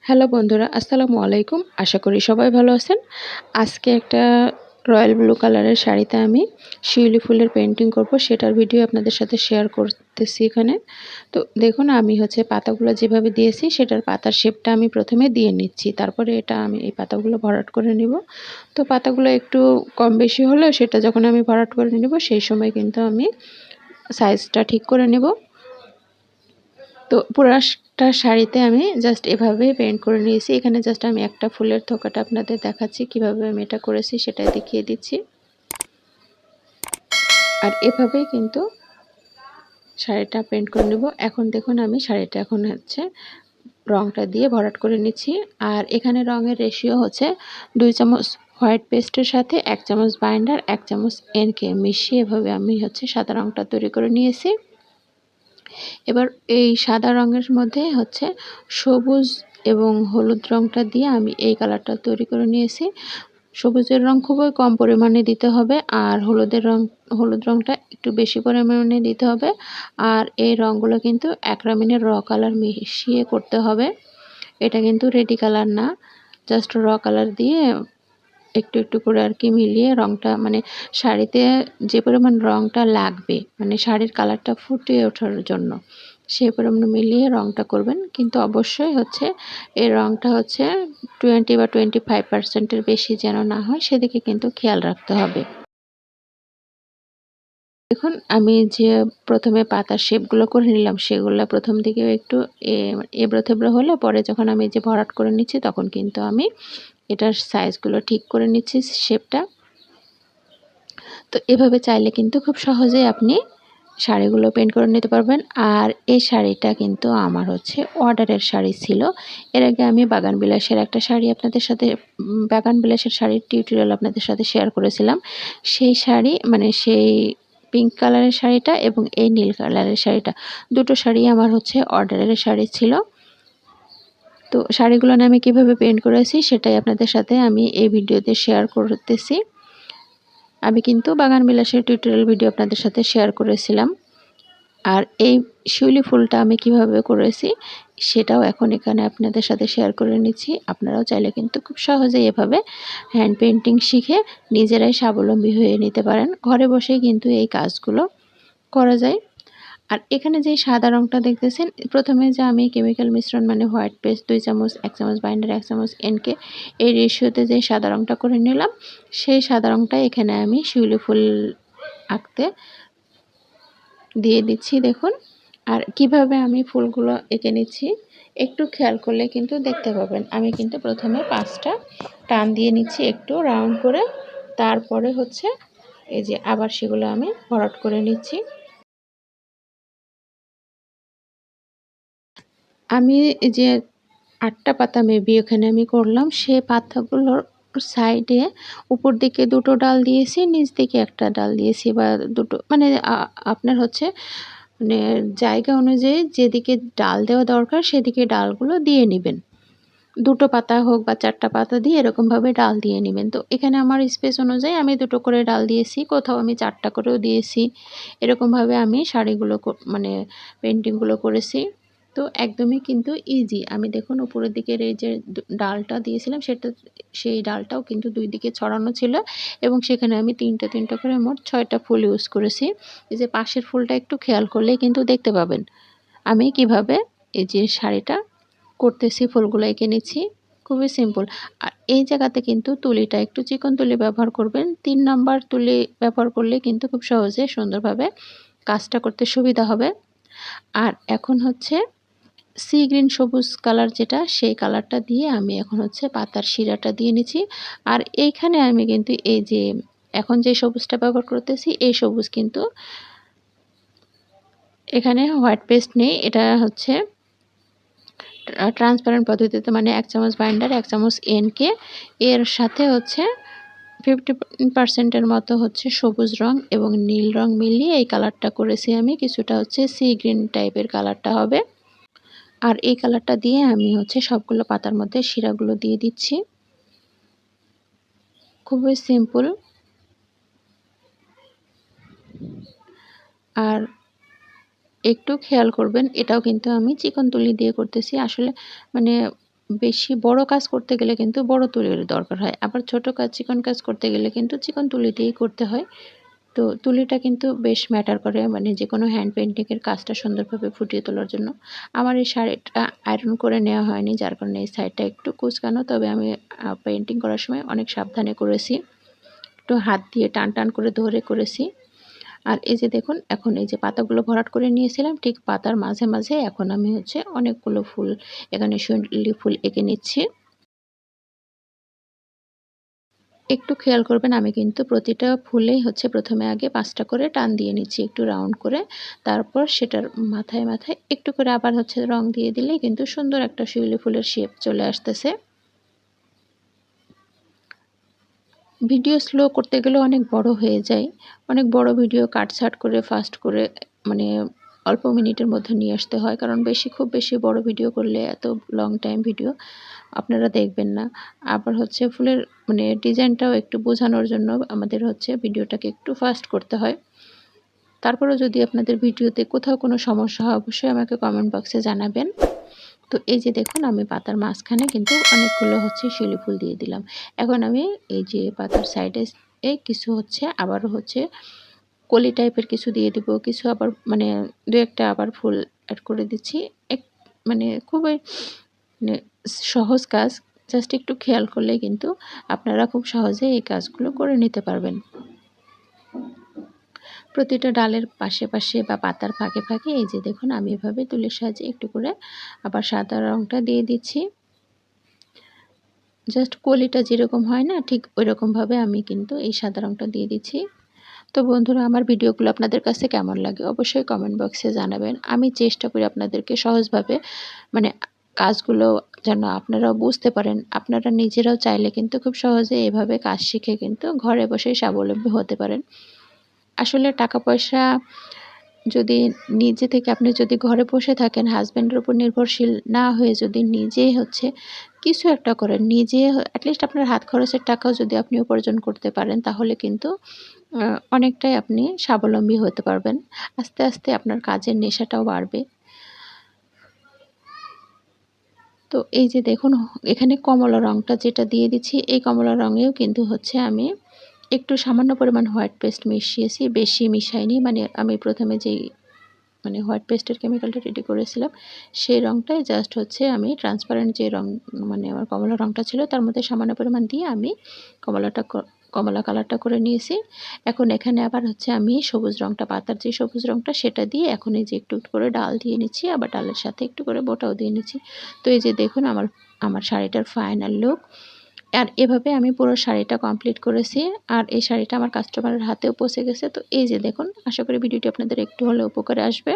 Hello বন্ধুরা, আসসালামু আলাইকুম। আশা করি সবাই ভালো আছেন। আজকে একটা রয়্যাল ব্লু কালারের শাড়িতে আমি শিউলি ফুলের পেইন্টিং করব, সেটার ভিডিও আপনাদের সাথে শেয়ার করতেছি এখানে। তো দেখুন, আমি পাতাগুলো যেভাবে দিয়েছি সেটার পাতার শেপটা আমি প্রথমে দিয়ে নিচ্ছি, তারপরে আমি এই পাতাগুলো ভরাট করে নিব। তো পাতাগুলো একটু কম বেশি হলেও সেটা যখন আমি ভরাট করে নিব সেই সময় কিন্তু আমি সাইজটা ঠিক করে নেব। তো পুরাটা শাড়িতে আমি জাস্ট এভাবে পেইন্ট করে নিয়েছি। এখানে জাস্ট আমি একটা ফুলের থোকাটা আপনাদের দেখাচ্ছি, কিভাবে আমি এটা করেছি সেটাই দেখিয়ে দিচ্ছি। আর এভাবেই কিন্তু শাড়িটা পেইন্ট করে নেব। এখন দেখুন, আমি শাড়িটা রংটা দিয়ে ভরাট করে নিচ্ছি। আর এখানে রঙের রেশিও হচ্ছে 2 চামচ হোয়াইট পেস্টের সাথে 1 চামচ বাইন্ডার, 1 চামচ এনকে মিশিয়ে এভাবে আমি সাদা রংটা তৈরি করে নিয়েছি। এবার এই সাদা রঙের মধ্যে সবুজ এবং হলুদ রংটা দিয়ে আমি এই কালারটা তৈরি করে নিয়েছি। সবুজের রং খুবই কম পরিমাণে দিতে হবে, আর হলুদ রংটা একটু বেশি পরিমাণে দিতে হবে। আর এই রঙগুলো কিন্তু অ্যাক্রামিনের র কালার মিশিয়ে করতে হবে। এটা কিন্তু রেডি কালার না, জাস্ট র কালার দিয়ে একটু একটু করে মিলিয়ে রংটা, শাড়িতে যে পরিমাণ রংটা লাগবে, শাড়ির কালারটা ফুটিয়ে ওঠার জন্য সেই পরিমাণ মিলিয়ে রংটা করবেন। কিন্তু অবশ্যই এই রংটা 20 বা 25% বেশি যেন না হয়, সেদিকে কিন্তু খেয়াল রাখতে হবে। দেখুন, আমি যে প্রথমে পাতার শেপগুলো করে নিলাম, সেগুলো প্রথম দিকে একটু এবড়ো থেবড়ো হলে পরে যখন আমি যে ভরাট করে নিচ্ছি তখন কিন্তু আমি এটার সাইজগুলো ঠিক করে নিচ্ছি, শেপটা। তো এভাবে চাইলে কিন্তু খুব সহজেই আপনি শাড়িগুলো পেইন্ট করে নিতে পারবেন। আর এই শাড়িটা কিন্তু আমার অর্ডারের শাড়ি ছিল। এর আগে আমি বাগান বিলাসের একটা শাড়ি আপনাদের সাথে বাগান বিলাসের শাড়ির টিউটোরিয়াল আপনাদের সাথে শেয়ার করেছিলাম। সেই শাড়ি, সেই পিঙ্ক কালারের শাড়িটা এবং এই নীল কালারের শাড়িটা, দুটো শাড়ি আমার অর্ডারের শাড়ি ছিল। তো শাড়িগুলো আমি কিভাবে পেইন্ট করেছি সেটাই আপনাদের সাথে আমি এই ভিডিওতে শেয়ার করতেছি। আমি কিন্তু বাগান বিলাসের টিউটোরিয়াল ভিডিও আপনাদের সাথে শেয়ার করেছিলাম। আর এই শিউলি ফুলটা আমি কিভাবে করেছি সেটাও এখন এখানে আপনাদের সাথে শেয়ার করে নিচ্ছি। আপনারাও চাইলে কিন্তু খুব সহজেই এভাবে হ্যান্ড পেইন্টিং শিখে নিজেরাই স্বাবলম্বী হয়ে নিতে পারেন। ঘরে বসেই কিন্তু এই কাজগুলো করা যায়। আর এখানে যে সাদা রংটা দেখতেছেন, প্রথমে যে আমি কেমিক্যাল মিশ্রণ হোয়াইট পেস্ট 2 চামচ, 1 চামচ বাইন্ডার, 1 চামচ এনকে এই রেশিওতে যে সাদা রংটা করে নিলাম, সেই সাদা রংটা এখানে আমি শিউলি ফুল আঁকতে দিয়ে দিচ্ছি। দেখুন, আর কিভাবে আমি ফুলগুলো এঁকে নিচ্ছি একটু খেয়াল করলে কিন্তু দেখতে পাবেন। আমি কিন্তু প্রথমে 5টা টান দিয়ে নিচ্ছি একটু রাউন্ড করে, তারপরে এই যে আবার সেগুলো আমি ভরাট করে নিচ্ছি। আমি যে 8টা পাতা মেবি এখানে আমি করলাম, সে পাতাগুলোর সাইডে উপর দিকে 2টো ডাল দিয়েছি, নিচ দিকে একটা ডাল দিয়েছি, বা দুটো আপনার মানে জায়গা অনুযায়ী যেদিকে ডাল দেওয়া দরকার সেদিকে ডালগুলো দিয়ে নেবেন। 2টো পাতা হোক বা 4টা পাতা দিয়ে এরকমভাবে ডাল দিয়ে নেবেন। তো এখানে আমার স্পেস অনুযায়ী আমি 2টো করে ডাল দিয়েছি, কোথাও আমি 4টা করেও দিয়েছি। এরকমভাবে আমি শাড়িগুলো পেন্টিংগুলো করেছি। তো একদমই কিন্তু ইজি। আমি দেখুন, উপরের দিকের এই যে ডালটা দিয়েছিলাম সেই ডালটাও কিন্তু 2 দিকে ছড়ানো ছিল, এবং সেখানে আমি 3টা করে মোট 6টা ফুল ইউজ করেছি। এই যে পাশের ফুলটা একটু খেয়াল করলেই কিন্তু দেখতে পাবেন আমি কিভাবে এই যে শাড়িটা করতেছি, ফুলগুলো এঁকে নিচ্ছি। খুবই সিম্পল। আর এই জায়গাতে কিন্তু তুলিটা একটু চিকন তুলি ব্যবহার করবেন। 3 নাম্বার তুলি ব্যবহার করলে কিন্তু খুব সহজে সুন্দরভাবে কাজটা করতে সুবিধা হবে। আর এখন সি গ্রিন সবুজ কালার যেটা, সেই কালারটা দিয়ে আমি এখন পাতার শিরাটা দিয়ে নিচ্ছি। আর এইখানে আমি কিন্তু এই যে এখন যে সবুজটা ব্যবহার করতেছি, এই সবুজ কিন্তু এখানে হোয়াইট পেস্ট নেই। এটা ট্রান্সপারেন্ট পদ্ধতিতে, 1 চামচ বাইন্ডার, 1 চামচ এনকে, এর সাথে 50% মতো সবুজ রং এবং নীল রং মিলিয়ে এই কালারটা করেছি আমি। কিছুটা সি গ্রিন টাইপের কালারটা হবে। আর এই কালারটা দিয়ে আমি সবগুলো পাতার মধ্যে শিরাগুলো দিয়ে দিচ্ছি। খুবই সিম্পল। আর একটু খেয়াল করবেন, এটাও কিন্তু আমি চিকন তুলি দিয়ে করতেছি। আসলে বেশি বড় কাজ করতে গেলে কিন্তু বড় তুলির দরকার হয়, আবার ছোট কাজ চিকন কাজ করতে গেলে কিন্তু চিকন তুলি দিয়েই করতে হয়। তো তুলিটা কিন্তু বেশ ম্যাটার করে, মানে যে কোনো হ্যান্ড পেইন্টিংয়ের কাজটা সুন্দরভাবে ফুটিয়ে তোলার জন্য। আমার এই শাড়িটা আয়রন করে নেওয়া হয়নি, যার কারণে এই সাইডটা একটু কুঁচকানো, তবে আমি পেইন্টিং করার সময় অনেক সাবধানে করেছি, একটু হাত দিয়ে টান টান করে ধরে করেছি। আর এই যে দেখুন, এখন এই যে পাতাগুলো ভরাট করে নিয়েছিলাম, ঠিক পাতার মাঝে মাঝে এখন আমি হচ্ছে অনেকগুলো ফুল এখানে শিউলি ফুল এঁকে নিচ্ছি। একটু খেয়াল করবেন, আমি কিন্তু প্রতিটা ফুলেই হচ্ছে প্রথমে আগে 5টা করে টান দিয়ে নিচ্ছি একটু রাউন্ড করে, তারপর সেটার মাথায় মাথায় একটু করে আবার হচ্ছে রং দিয়ে দিলেই কিন্তু সুন্দর একটা শিউলি ফুলের শেপ চলে আসতেছে। ভিডিও স্লো করতে গেলেও অনেক বড় হয়ে যায়, অনেক বড় ভিডিও কাটছাট করে ফাস্ট করে মানে অল্প মিনিটের মধ্যে নিয়ে আসতে হয়, কারণ খুব বেশি বড় ভিডিও করলে এত লং টাইম ভিডিও আপনারা দেখবেন না। আবার হচ্ছে ফুলের মানে ডিজাইনটাও একটু বোঝানোর জন্য আমাদের হচ্ছে ভিডিওটাকে একটু ফাস্ট করতে হয়। তারপরেও যদি আপনাদের ভিডিওতে কোথাও কোনো সমস্যা হয় অবশ্যই আমাকে কমেন্ট বক্সে জানাবেন। তো এই যে দেখুন, আমি পাতার মাঝখানে কিন্তু অনেকগুলো হচ্ছে শিউলি ফুল দিয়ে দিলাম। এখন আমি এই যে পাতার সাইডে কিছু হচ্ছে আবারও হচ্ছে কলি টাইপের কিছু দিয়ে দিব, কিছু আবার মানে 2-একটা আবার ফুল অ্যাড করে দিচ্ছি। এক মানে খুবই মানে সহজ কাজ, জাস্ট একটু খেয়াল করলেই কিন্তু আপনারা খুব সহজেই এই কাজগুলো করে নিতে পারবেন। প্রতিটা ডালের পাশে পাশে বা পাতার ফাঁকে ফাঁকে এই যে দেখুন, আমি এভাবে তুলির সাহায্যে একটু করে আবার সাদা রঙটা দিয়ে দিচ্ছি। জাস্ট কলিটা যেরকম হয় না, ঠিক ওইরকমভাবে আমি কিন্তু এই সাদা রঙটা দিয়ে দিচ্ছি। তো বন্ধুরা, আমার ভিডিওগুলো আপনাদের কাছে কেমন লাগে অবশ্যই কমেন্ট বক্সে জানাবেন। আমি চেষ্টা করি আপনাদেরকে সহজভাবে মানে কাজগুলো যেন আপনারাও বুঝতে পারেন। আপনারা নিজেরাও চাইলে কিন্তু খুব সহজে এভাবে কাজ শিখে কিন্তু ঘরে বসেই স্বাবলম্বী হতে পারেন। আসলে টাকা পয়সা যদি নিজে থেকে আপনি যদি ঘরে বসে থাকেন, হাসব্যান্ডের উপর নির্ভরশীল না হয়ে যদি নিজেই হচ্ছে কিছু একটা করেন, নিজে অ্যাটলিস্ট আপনার হাত খরচের টাকাও যদি আপনি উপার্জন করতে পারেন, তাহলে কিন্তু অনেকটাই আপনি স্বাবলম্বী হতে পারবেন। আস্তে আস্তে আপনার কাজের নেশাটাও বাড়বে। তো এই যে দেখুন, এখানে কমলা রঙটা যেটা দিয়ে দিচ্ছি, এই কমলা রঙেও কিন্তু হচ্ছে আমি একটু সামান্য পরিমাণ হোয়াইট পেস্ট মিশিয়েছি, বেশি মিশাইনি। মানে আমি প্রথমে যেই মানে হোয়াইট পেস্টের কেমিক্যালটা রেডি করেছিলাম, সেই রঙটাই জাস্ট হচ্ছে আমি ট্রান্সপারেন্ট যে রং মানে আমার কমলা রঙটা ছিল তার মধ্যে সামান্য পরিমাণ দিয়ে আমি কমলা কালারটা করে নিয়েছি। এখন এখানে আবার হচ্ছে আমি সবুজ রঙটা, পাতার যে সবুজ রঙটা সেটা দিয়ে এখন এই যে একটু একটু করে ডাল দিয়ে নিচ্ছি, আবার ডালের সাথে একটু করে বোটাও দিয়ে নিচ্ছি। তো এই যে দেখুন, আমার শাড়িটার ফাইনাল লুক। আর এভাবে আমি পুরো শাড়িটা কমপ্লিট করেছি, আর এই শাড়িটা আমার কাস্টমারের হাতেও পৌঁছে গেছে। তো এই যে দেখুন, আশা করি ভিডিওটি আপনাদের একটু হলেও উপকারে আসবে।